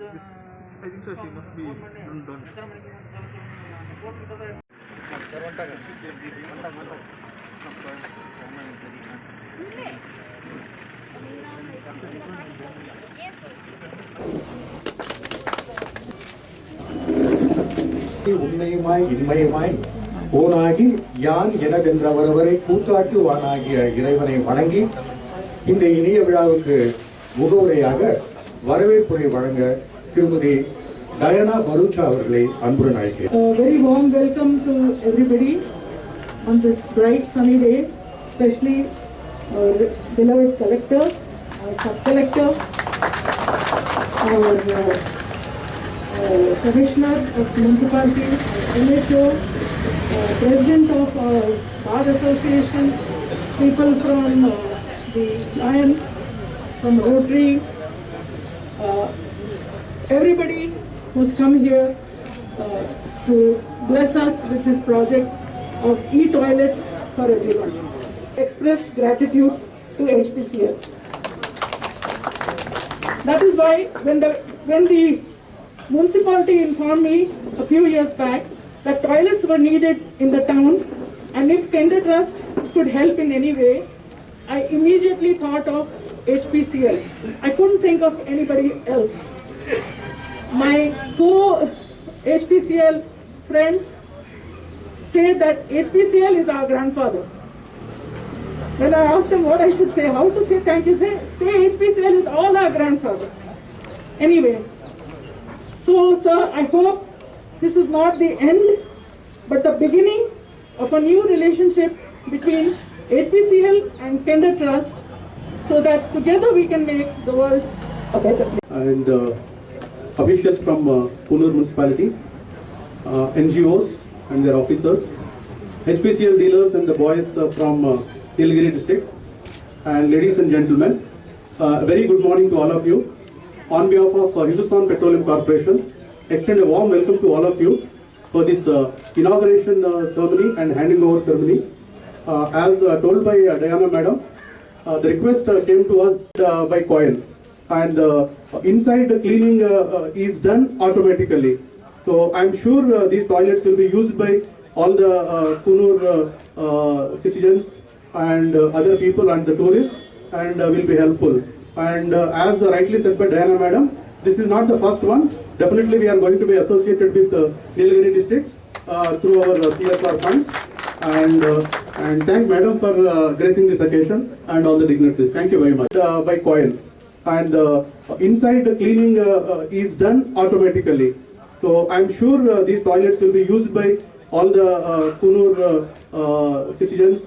This, I think so. She must be done. உண்மையுமாய் இன்மையுமாய் ஓனாகி யான் எனதென்றவரவரை கூத்தாட்டு வானாகிய இறைவனை வணங்கி இந்த இனிய விழாவுக்கு முகவுரையாக வரவேற்புரை வழங்க திருமதி டயானா பரூச்சா அவர்களை அன்புடன் அழைக்கிறேன். Very warm welcome to everybody on this bright sunny day, especially our beloved collector, our sub-collector, our commissioner of municipality, MHO, president of our bar association, people from the Lions, from Rotary, everybody who's come here to bless us with this project of e-toilet for everyone. Express gratitude to HPCL. That is why when the municipality informed me a few years back that toilets were needed in the town and if Tender Trust could help in any way, I immediately thought of HPCL. I couldn't think of anybody else. My co-HPCL friends say that HPCL is our grandfather. When I asked them what I should say, how to say thank you, say HPCL is all our grandfather. Anyway, so sir, I hope this is not the end, but the beginning of a new relationship between HPCL and Tender Trust, so that together we can make the world a better place. And officials from Punur municipality, NGOs and their officers, HPCL dealers and the boys from Nilgiri district, and ladies and gentlemen, very good morning to all of you. On behalf of Hindustan Petroleum Corporation, extend a warm welcome to all of you for this inauguration ceremony and handing over ceremony. As told by Diana Madam, the request came to us by COIL, and inside the cleaning is done automatically. So I'm sure these toilets will be used by all the Punur citizens and other people and the tourists, and will be helpful. And as rightly said by Diana Madam, this is not the first one. Definitely we are going to be associated with Nilgiri districts through our CSR funds. And thank Madam for gracing this occasion and all the dignitaries. Thank you very much. By COIL, and inside the cleaning is done automatically. So I'm sure these toilets will be used by all the Punur citizens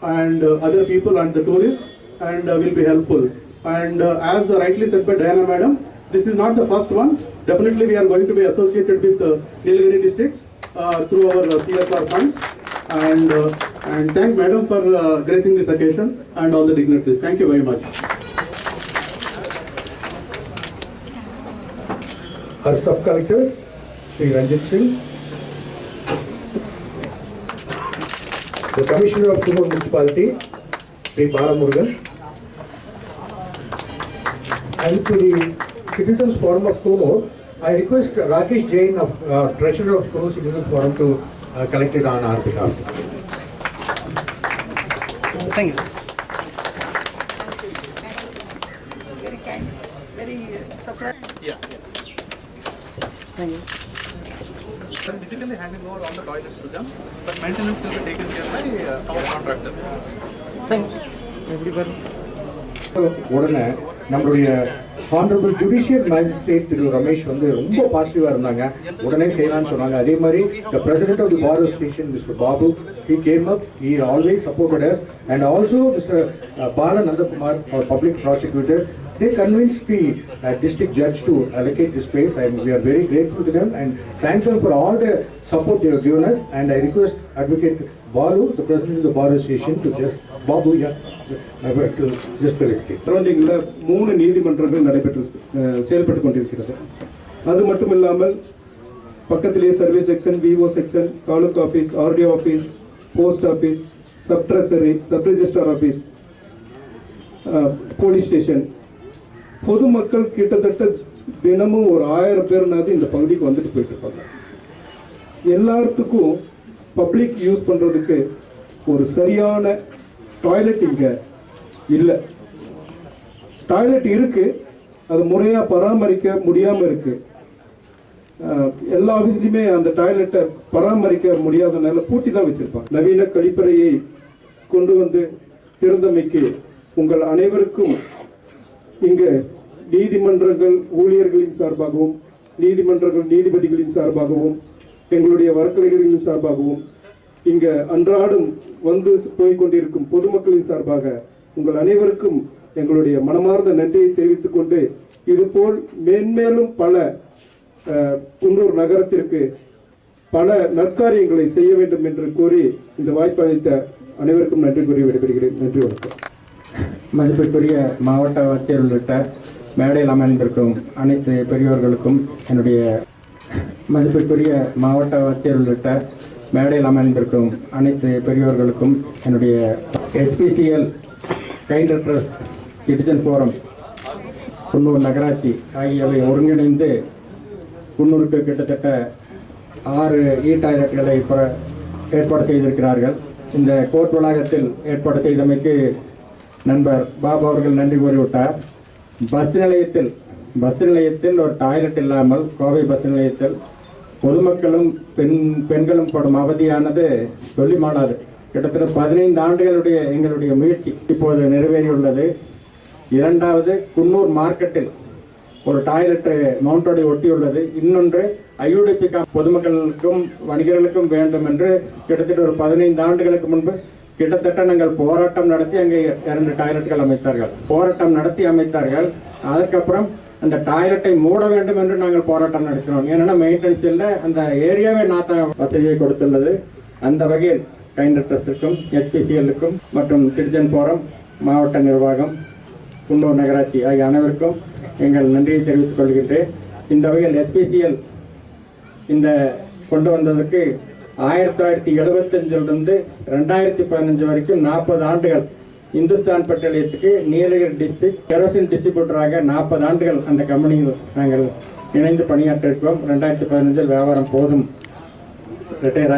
and other people and the tourists, and will be helpful. And as rightly said by Diana Madam, this is not the first one. Definitely we are going to be associated with Nilgiri districts through our CSR funds. And thank Madam for gracing this occasion and all the dignitaries. Thank you very much. Our sub-collector, Sri Ranjit Singh, the commissioner of Punur municipality, Sri Balamurugan, and to the Citizens Forum of Punur, I request Rakesh Jain, of Treasurer of Punur Citizens Forum, to collect it on our behalf. Thank you. This is very kind, very surprising. Yeah. Thank you. I'm basically handing over all the toilets to them, but maintenance will be taken care by our contractor. Thank you. Everybody. உடனே நம்மளுடைய honourable judicial magistrate Thiru Ramesh வந்து ரொம்ப பாசிட்டிவாக இருந்தாங்க. உடனே செய்யலாம்னு சொன்னாங்க. அதே மாதிரி the president of the bar association mister Babu, he came up, he always supported us, and also Mr. Bala Nandakumar, our public prosecutor, they convinced the district judge to allocate this place, and we are very grateful to them and thank them for all the support they have given us. And I request Advocate Balu, the president of the bar association, to just Babu, to just felicite. சரௌண்டிங்கில் 3 நீதிமன்றங்கள் செயல்பட்டு கொண்டிருக்கிறது. அது மட்டும் இல்லாமல் பக்கத்திலேயே service section, VO section, taluk office, RTO office, post office, sub treasury, sub registrar office, police station, பொதுமக்கள் கிட்டத்தட்ட தினமும் ஒரு 1000 பேர்னாவது இந்த பகுதிக்கு வந்துட்டு போயிட்டு இருப்பாங்க. எல்லாத்துக்கும் பப்ளிக் யூஸ் பண்ணுறதுக்கு ஒரு சரியான டாய்லெட் இங்கே இல்லை. டாய்லெட் இருக்குது, அது முறையாக பராமரிக்க முடியாமல் இருக்குது. எல்லா ஆஃபீஸ்லையுமே அந்த டாய்லெட்டை பராமரிக்க முடியாதனால பூட்டி தான் வச்சுருப்பாங்க. நவீன கழிப்பறையை கொண்டு வந்து திறந்தமைக்கு உங்கள் அனைவருக்கும் இங்கே நீதிமன்றங்கள் ஊழியர்களின் சார்பாகவும், நீதிமன்றங்கள் நீதிபதிகளின் சார்பாகவும், எங்களுடைய வழக்கறிஞர்களின் சார்பாகவும், இங்கே அன்றாடம் வந்து போய்கொண்டிருக்கும் பொதுமக்களின் சார்பாக உங்கள் அனைவருக்கும் எங்களுடைய மனமார்ந்த நன்றியை தெரிவித்துக் கொண்டு, இதுபோல் மேன்மேலும் பல குன்னூர் நகரத்திற்கு பல நற்காரியங்களை செய்ய வேண்டும் என்று கூறி இந்த வாய்ப்பு அளித்த அனைவருக்கும் நன்றி கூறி விடைபெறுகிறேன். நன்றி, வணக்கம். மதிப்பிற்குரிய மாவட்ட ஆட்சியர் உள்ளிட்ட மேடையில் அமர்ந்திருக்கும் அனைத்து பெரியோர்களுக்கும் என்னுடைய மதிப்பிற்குரிய மாவட்ட ஆட்சியர் உள்ளிட்ட மேடையில் அமர்ந்திருக்கும் அனைத்து பெரியோர்களுக்கும் என்னுடைய HPCL kind trust citizen forum Coonoor நகராட்சி ஆகியவை ஒருங்கிணைந்து குன்னூருக்கு கிட்டத்தட்ட 6 டாய்லெட்டுகளை ஏற்பாடு செய்திருக்கிறார்கள். இந்த கோர்ட் வளாகத்தில் ஏற்பாடு செய்தமைக்கு நண்பர் பாபு அவர்கள் நன்றி கூறிவிட்டார். பஸ் நிலையத்தில் ஒரு டாய்லெட் இல்லாமல் கோவை பஸ் நிலையத்தில் பொதுமக்களும் பெண்களும் படும் அவதியானது சொல்லி மாளாது. கிட்டத்தட்ட 15 ஆண்டுகளுடைய எங்களுடைய முயற்சி இப்போது நிறைவேறியுள்ளது. இரண்டாவது, குன்னூர் மார்க்கெட்டில் ஒரு டாய்லெட் மவுண்டோடை ஒட்டியுள்ளது. இன்னொன்று IUDP பொதுமக்களுக்கும் வணிகர்களுக்கும் வேண்டும் என்று கிட்டத்தட்ட ஒரு 15 ஆண்டுகளுக்கு முன்பு கிட்டத்தட்ட நாங்கள் போராட்டம் நடத்தி அங்கே 2 டாய்லெட்டுகள் அமைத்தார்கள். அதற்கப்புறம் அந்த டாய்லெட்டை மூட வேண்டும் என்று நாங்கள் போராட்டம் நடத்தினோம். ஏன்னா மெயின்டெனன்ஸ் இல்லை, அந்த ஏரியாவே நாத்த வசதியை கொடுத்துள்ளது. அந்த வகையில் கைண்ட் ட்ரஸ்டுக்கும் HPCLக்கும் மற்றும் சிட்டிசன் ஃபோரம் மாவட்ட நிர்வாகம் குன்னூர் நகராட்சி ஆகிய அனைவருக்கும் எங்கள் நன்றியை தெரிவித்துக் கொள்கின்றேன். இந்த வகையில் HPCL இந்த கொண்டு வந்ததற்கு 1975 2015 வரைக்கும் 40 ஆண்டுகள் இந்துஸ்தான் பெட்ரோலியத்துக்கு நீலகிரி டிஸ்ட்ரிக்ட் கெரோசின் டிஸ்ட்ரிபியூட்டராக 40 ஆண்டுகள் அந்த கம்பெனியில் நாங்கள் இணைந்து பணியாற்றிருக்கிறோம். 2015 வியாபாரம் போதும் ரிட்டையர்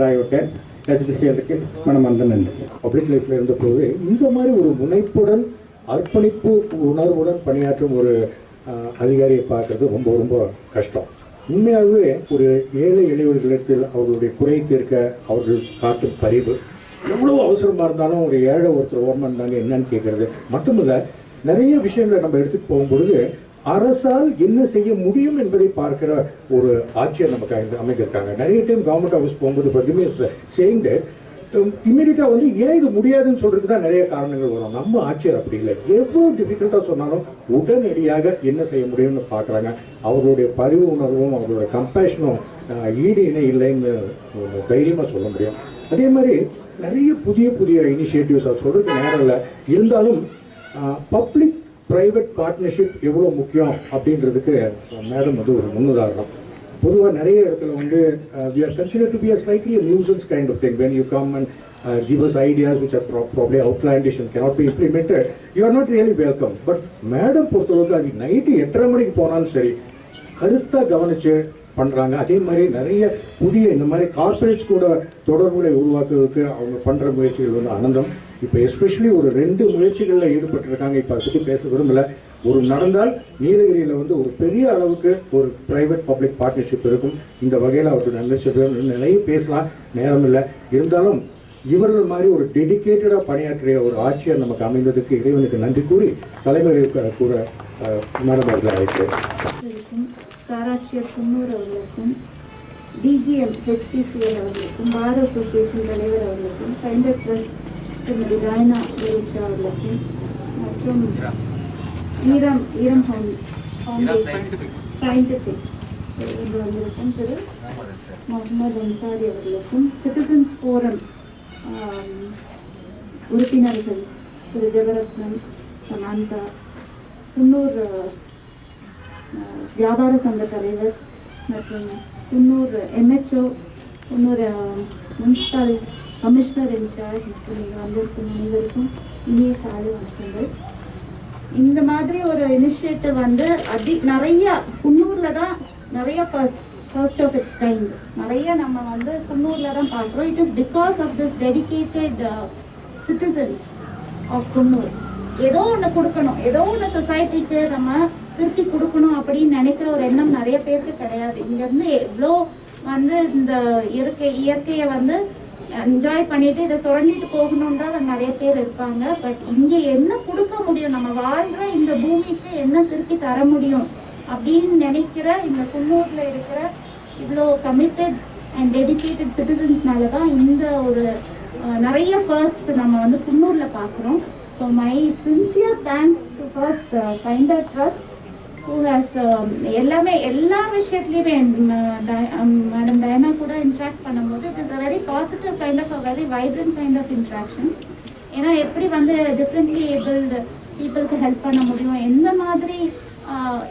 ஆகிவிட்டேன். HPCLக்கு மனமார்ந்த நன்றி. பப்ளிக் லைஃப்ல இருந்த போது இந்த மாதிரி ஒரு முனைப்புடன் அர்ப்பணிப்பு உணர்வுடன் பணியாற்றும் ஒரு அதிகாரியை பார்க்கறது ரொம்ப ரொம்ப கஷ்டம். உண்மையாகவே ஒரு ஏழை எளியவர்களிடத்தில் அவர்களுடைய குறை தீர்க்க அவர்கள் காட்டும் பரிவு எவ்வளவு அவசரமாக இருந்தாலும் ஒரு ஏழை ஒருத்தர் ஓரமாக இருந்தாங்க என்னன்னு கேட்கறது மட்டுமல்ல, நிறைய விஷயங்களை நம்ம எடுத்துட்டு போகும்பொழுது அரசால் என்ன செய்ய முடியும் என்பதை பார்க்கிற ஒரு ஆட்சியர் நமக்கு அமைந்திருக்காங்க. நிறைய டைம் கவர்மெண்ட் ஆஃபீஸ் போகும்போது சேயிங் தட் இமீடியட்டாக வந்து ஏன் இது முடியாதுன்னு சொல்றதுக்கு தான் நிறைய காரணங்கள் வரும். நம்ம ஆட்சியர் அப்படி இல்லை, எவ்வளோ டிஃபிகல்ட்டாக சொன்னாலும் உடனடியாக என்ன செய்ய முடியும்னு பார்க்குறாங்க. அவர்களுடைய பரிவு உணர்வும் அவர்களுடைய கம்பேஷனும் ஈடு இணை இல்லைன்னு தைரியமாக சொல்ல முடியும். அதே மாதிரி நிறைய புதிய புதிய இனிஷியேட்டிவ்ஸ் அது சொல்கிறதுக்கு நேரம் இல்லை. இருந்தாலும் பப்ளிக் ப்ரைவேட் பார்ட்னர்ஷிப் எவ்வளோ முக்கியம் அப்படின்றதுக்கு மேடம் வந்து ஒரு முன்னுதாரணம். பொதுவாக நிறைய இடத்துல வந்து we are considered to be a slightly a nuisance kind of thing. When you come and give us ideas which are probably outlandish and cannot be implemented, you are not really welcome. But madam பொறுத்தளவுக்கு அது night 8:30 மணிக்கு போனாலும் சரி கருத்தாக கவனித்து பண்ணுறாங்க. அதே மாதிரி நிறைய புதிய இந்த மாதிரி கார்பரேட்ஸ் கூட தொடர்புகளை உருவாக்குறதுக்கு அவங்க பண்ணுற முயற்சிகள் வந்து ஆனந்தம். இப்போ எஸ்பெஷலி ஒரு 2 முயற்சிகளில் ஈடுபட்டிருக்காங்க. இப்போ அதை பற்றி பேச விரும்பலை. ஒரு நடந்தால் நீலகிரியில் வந்து ஒரு பெரிய அளவுக்கு ஒரு பிரைவேட் பப்ளிக் பார்ட்னர்ஷிப் இருக்கும். இந்த வகையில் அவர்கள் நிறைய பேசலாம், நேரம் இல்லை. இருந்தாலும் இவர்கள் மாதிரி ஒரு டெடிக்கேட்டடாக பணியாற்றிய ஒரு ஆட்சியர் நமக்கு அமைந்ததுக்கு இறைவனுக்கு நன்றி கூறி தலைமுறை கூற மேடம் அவர்கள் அழைக்கிறேன். சாராட்சியர் குன்னூர் அவர்களுக்கும், DGM HPCL அவர்களுக்கும், பார் அசோசியேஷன் தலைவர் அவர்களுக்கும், கைண்ட் ட்ரஸ்ட் திருமதி ராயனா குருச்சா அவர்களுக்கும் மற்றும் ஈரம் ஃபவுண்டேஷன் சயின்டிஃபிக் வந்திருக்கும் திரு முகமது அன்சாரி அவர்களுக்கும், சிட்டிசன்ஸ் ஃபோரம் உறுப்பினர்கள் திரு ஜெகரத்னம், சமாந்தா, குன்னூர் வியாபார சங்க தலைவர் மற்றும் Coonoor MHO, Coonoor municipal commissioner in charge மற்றும் இங்கே வந்திருக்கும் அனைவருக்கும் இனிய காலை வணக்கங்கள். இந்த மாதிரி ஒரு இனிஷியேட்டிவ் வந்து நிறைய குன்னூர்ல தான் நிறைய ஃபர்ஸ்ட் ஆஃப் இட்ஸ் கைண்ட் நிறைய நம்ம வந்து குன்னூர்ல தான் பார்க்குறோம். It is because of this dedicated citizens of Coonoor. ஏதோ ஒன்று கொடுக்கணும், ஏதோ ஒன்று சொசைட்டிக்கு நம்ம திருப்பி கொடுக்கணும் அப்படின்னு நினைக்கிற ஒரு எண்ணம் நிறைய பேருக்கு கிடையாது. இங்கேருந்து எவ்வளோ வந்து இந்த இயற்கையை வந்து என்ஜாய் பண்ணிட்டு இதை சுரண்டிட்டு போகணுன்றா நிறைய பேர் இருப்பாங்க. பட் இங்கே என்ன கொடுக்க முடியும், நம்ம வாழ்கிற இந்த பூமிக்கு என்ன திருப்பி தர முடியும் அப்படின்னு நினைக்கிற இந்த குன்னூர்ல இருக்கிற இவ்வளோ கமிட்டட் அண்ட் டெடிகேட்டட் சிட்டிசன்ஸ்னால தான் இந்த ஒரு நிறைய ஃபர்ஸ்ட் நம்ம வந்து குன்னூர்ல பார்க்குறோம். So my sincere thanks to First Finder Trust who has எல்லாமே எல்லா விஷயத்துலையுமே மேடம் டயனா கூட இன்ட்ராக்ட் பண்ணும்போது it is a very positive kind of a very vibrant kind of interaction. ஏன்னா எப்படி வந்து டிஃப்ரெண்ட்லி ஏபிள்டு பீப்புளுக்கு ஹெல்ப் பண்ண முடியும், எந்த மாதிரி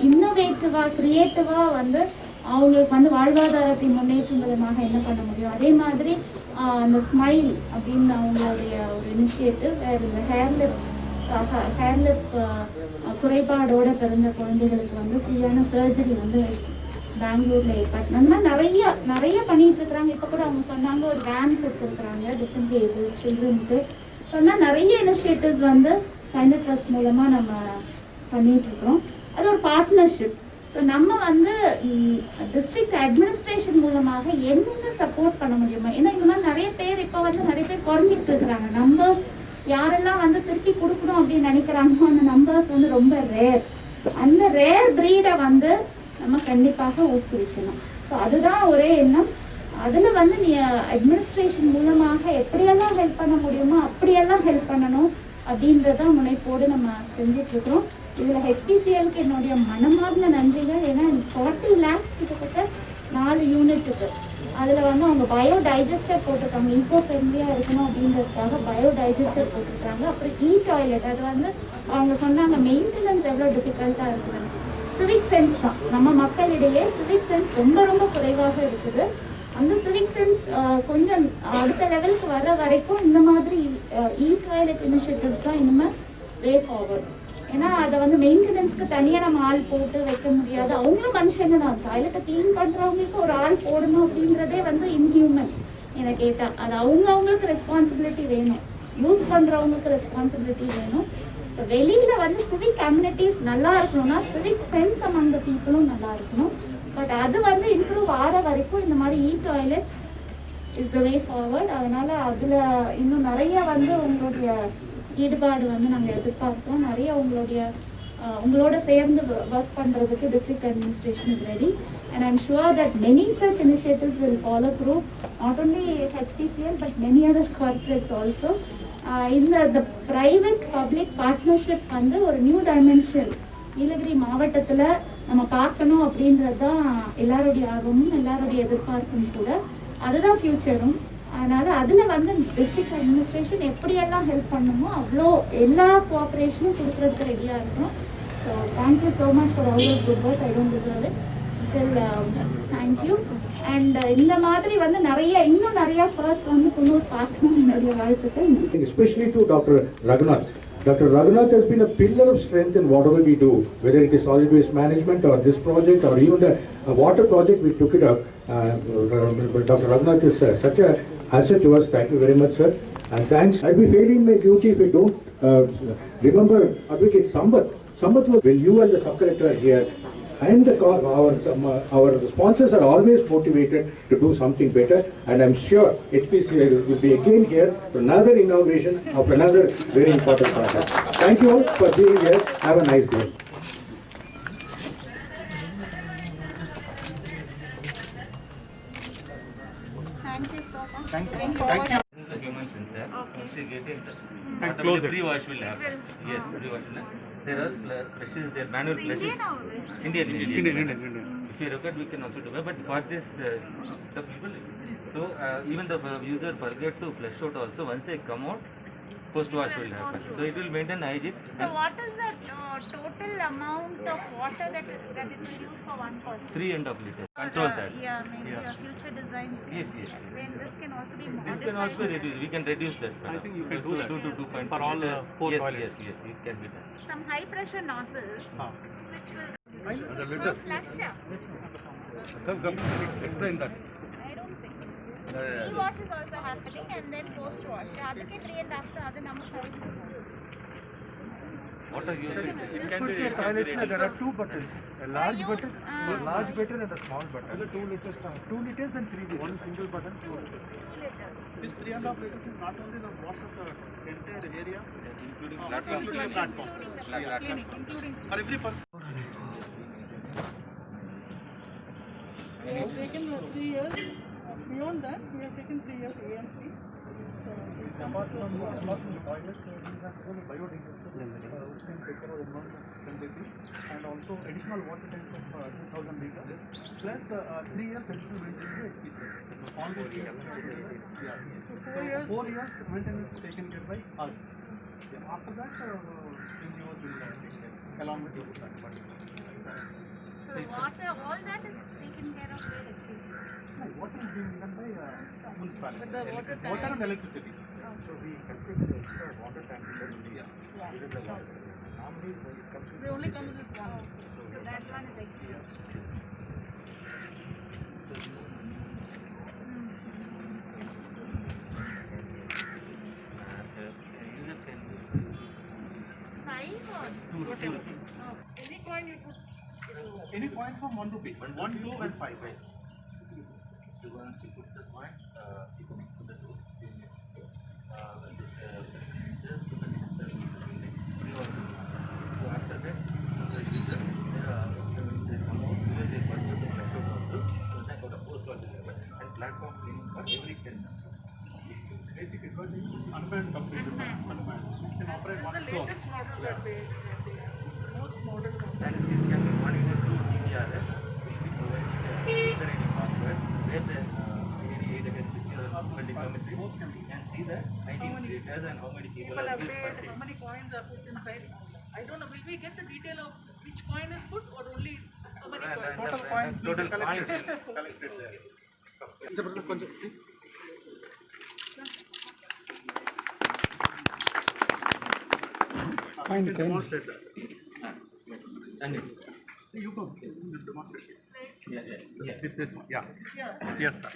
இன்னோவேட்டிவாக க்ரியேட்டிவாக வந்து அவங்களுக்கு வந்து வாழ்வாதாரத்தை முன்னேற்றும் விதமாக என்ன பண்ண முடியும். அதே மாதிரி அந்த ஸ்மைல் அப்படின்னு அவங்களுடைய ஒரு இனிஷியேட்டிவ் வேறு இந்த ஹேர்லிப் குறைபாடோட பிறந்த குழந்தைகளுக்கு வந்து ஃப்ரீயான சர்ஜரி வந்து பெங்களூர்ல ஏற்பாடு அந்த மாதிரி நிறைய பண்ணிட்டு இருக்கிறாங்க. இப்போ கூட அவங்க சொன்னாங்க ஒரு வேன் கொடுத்துருக்குறாங்க டிஃப்ரெண்ட்லி ஏபிள் சில்ட்ரன்ஸு. ஸோ அந்த மாதிரி நிறைய இனிஷியேட்டிவ்ஸ் வந்து ஃபைண்டர் ட்ரஸ்ட் மூலமாக நம்ம பண்ணிட்டு இருக்கிறோம். அது ஒரு பார்ட்னர்ஷிப். ஸோ நம்ம வந்து டிஸ்ட்ரிக்ட் அட்மினிஸ்ட்ரேஷன் மூலமாக என்னென்ன சப்போர்ட் பண்ண முடியுமோ, ஏன்னா இந்த மாதிரி நிறைய பேர் இப்போ வந்து நிறைய பேர் குறைஞ்சிட்டு இருக்கிறாங்க. நம்பர்ஸ் யாரெல்லாம் வந்து திருப்பி கொடுக்கணும் அப்படின்னு நினைக்கிறாங்களோ அந்த நம்பர்ஸ் வந்து ரொம்ப ரேர். அந்த ரேர் ப்ரீடை வந்து நம்ம கண்டிப்பாக ஊக்குவிக்கணும். ஸோ அதுதான் ஒரே எண்ணம். அதில் வந்து நீ அட்மினிஸ்ட்ரேஷன் மூலமாக எப்படியெல்லாம் ஹெல்ப் பண்ண முடியுமோ அப்படியெல்லாம் ஹெல்ப் பண்ணணும் அப்படின்றத முனைப்போடு நம்ம செஞ்சிட்ருக்கிறோம். இதில் ஹெச்பிசிஎலுக்கு என்னுடைய மனமார்ந்த நன்றிகள். ஏன்னா 40 lakhs கிட்டத்தட்ட 4 யூனிட்டுக்கு அதில் வந்து அவங்க பயோடைஜஸ்டர் போட்டிருக்காங்க. ஈகோ ஃப்ரெண்ட்லியாக இருக்கணும் அப்படின்றதுக்காக பயோடைஜஸ்டர் போட்டிருக்காங்க. அப்புறம் டாய்லெட் அது வந்து அவங்க சொன்னாங்க மெயின்டெனன்ஸ் எவ்வளோ டிஃபிகல்ட்டாக இருக்குதுன்னு. சிவிக் சென்ஸ் தான் நம்ம மக்களிடையே சிவிக் சென்ஸ் ரொம்ப ரொம்ப குறைவாக இருக்குது. அந்த சிவிக் சென்ஸ் கொஞ்சம் அடுத்த லெவலுக்கு வர வரைக்கும் இந்த மாதிரி டாய்லெட் இனிஷியேட்டிவ்ஸ் தான் இனிமேல் வே ஃபார்வர்ட். ஏன்னா அதை வந்து மெயின்டெனன்ஸ்க்கு தனியாக நம்ம ஆள் போட்டு வைக்க முடியாது. அவங்களும் மனுஷங்க தான். டாய்லெட்டை க்ளீன் பண்ணுறவங்களுக்கு ஒரு ஆள் போடணும் அப்படின்றதே வந்து இன்ஹியூமன் என்னை கேட்டால். அது அவங்களுக்கு ரெஸ்பான்சிபிலிட்டி வேணும், யூஸ் பண்ணுறவங்களுக்கு ரெஸ்பான்சிபிலிட்டி வேணும். ஸோ வெளியில் வந்து சிவிக் கம்யூனிட்டிஸ் நல்லா இருக்கணும்னா சிவிக் சென்ஸ் அமங் த பீப்புளும் நல்லா இருக்கணும். பட் அது வந்து இம்ப்ரூவ் ஆகிற வரைக்கும் இந்த மாதிரி toilets is the way forward. அதனால் அதில் இன்னும் நிறைய வந்து உங்களுடைய ஈடுபாடு வந்து நாங்கள் எதிர்பார்க்கிறோம். நிறைய உங்களோட சேர்ந்து ஒர்க் பண்ணுறதுக்கு district administration is ready. And I am sure that many such initiatives will follow through not only HPCL but many other corporates also. இந்த ப்ரைவேட் பப்ளிக் பார்ட்னர்ஷிப் வந்து ஒரு நியூ டைமென்ஷன் நீலகிரி மாவட்டத்தில் நம்ம பார்க்கணும் அப்படின்றது தான் எல்லாருடைய ஆர்வமும் எல்லாருடைய எதிர்பார்ப்பும் கூட. அதுதான் ஃப்யூச்சரும். அதனால் அதில் வந்து டிஸ்ட்ரிக்ட் அட்மினிஸ்ட்ரேஷன் எப்படியெல்லாம் ஹெல்ப் பண்ணணுமோ அவ்வளோ எல்லா கோஆப்ரேஷனும் கொடுக்குறதுக்கு ரெடியாக இருக்கணும். So thank you so much for all your good works. I don't deserve it. Still thank you. And இந்த மாதிரி வந்து இன்னும் நிறைய ஃபர்ஸ்ட் வந்து குன்னூர் பார்க்கணும் என்னுடைய வாழ்த்துக்கள். Especially to Dr. Raghunath. Dr. Raghunath has been a pillar of strength in whatever we do, whether it is solid waste management or this project or even the water project we took it up. Dr. Raghunath is such a asset to us. Thank you very much, sir. And thanks. I'll be failing my duty if I don't remember Advocate Sambat. Sambat was when you and the sub-collector are here. And our sponsors are always motivated to do something better, and I'm sure HPCL will be again here for another inauguration of another very important project. Thank you all for being here. Have a nice day. Thank you so much. Thank you. This is a human sensor. Once you get it, And close it. pre-wash will happen. Yes, pre-wash will happen. There are flushes, there are manual flushes. Indian. If you record, we can also do it. But for this, the people, so even the user forget to flush out also. Once they come out, post wash will happen. So it will maintain hygiene. So what is the total amount of water that it will use for one person? 3.5 liters. Control that. Yeah, maybe your future designs. Yes, yes. Then this can also be modified. This can also be reduced. We can reduce that. I think you can do that. 2 to 2.5 For all liter. 4 yes, toilets. Yes, yes, it can be done. Some high pressure nozzles which will flush out. Explain that. I don't think. Pre-wash is also happening and then post-wash. Adake 3 and after other number 5. Water usage. It can be There are two buttons, a large button and a small button. 2 liters and 3 liters. One single button, 2 liters. 2 liters. This 3.5 liters is not only the water of the entire area, Including including the platform. For every person. We have taken 3 years. Beyond that, we have taken 3 years AMC. So it's Apart from the toilet, we have all biodigestal which can take care of environmental temperature and also additional water tanks of 2,000 liters plus 3 years additional maintenance to HPC. All these years. So 4 years maintenance is taken care by us. After that, NGOs will take care along with the department. So water, all that is taken care of by HPC. Water is being done by municipality. But the water tank- Water and electricity. So we consider the extra water tank within the water. Normally when it comes they only comes with one. So that one is extra. Five or Any coin you put. Any coin from 1 rupee. 1, 2 and 5. Once you put the coin, you can put the tools. So after that, the user they purchase the flash out also, so that the post wash and platform cleaning for every 10 minutes. Basic advantage is unmanned company. Unmanned. You can operate This one. is the latest model that they most modern model. And this can be monitored through GPRS. We will provide user ID password where the any telemetry can see the 19 status and how many people People are have used per paid, day. how many coins are put inside. I don't know, will we get the detail of which coin is put or only so many coins? Total coins will be Total collected coins. collected there. Fine, Demonstrate that. And You come. Demonstrate. yeah. This one. Yeah. Yes, sir.